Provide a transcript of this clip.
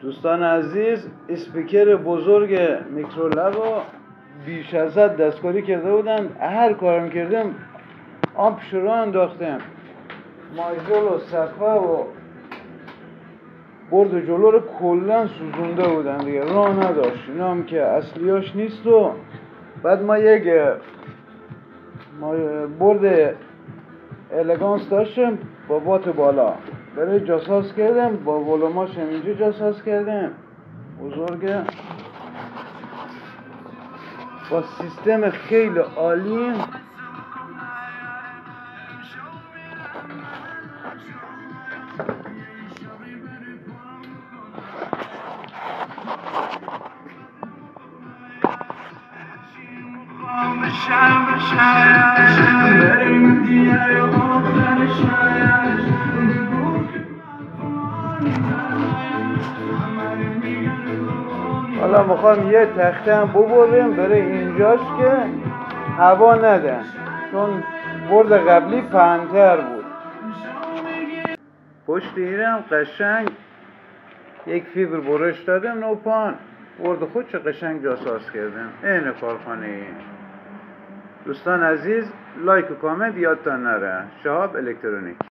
دوستان عزیز، اسپیکر بزرگ میکرولب رو بیش از حد دستکاری کرده بودن. هر کارم کردم آمپ شروع انداختم، ماژول و صفحه و برد جلو رو کلن سوزونده بودن دیگه، راه نداشت. اینا هم که اصلیاش نیست. و بعد ما یک برد الگانس داشتم با بات بالا، برای جاساز کردم با ولوماش اینجا جاساز کردم بزرگه، با سیستم خیلی عالی. حالا میخوام یه تخته هم ببریم برای اینجاش که هوا ندن، چون برد قبلی پهن‌تر بود. پشت ایرم قشنگ یک فیبر برش دادم، نوپان برد خود چه قشنگ جاساز کردم. این کارخانه ای. دوستان عزیز، لایک و کامنت یادتان نره. شهاب الکترونیک.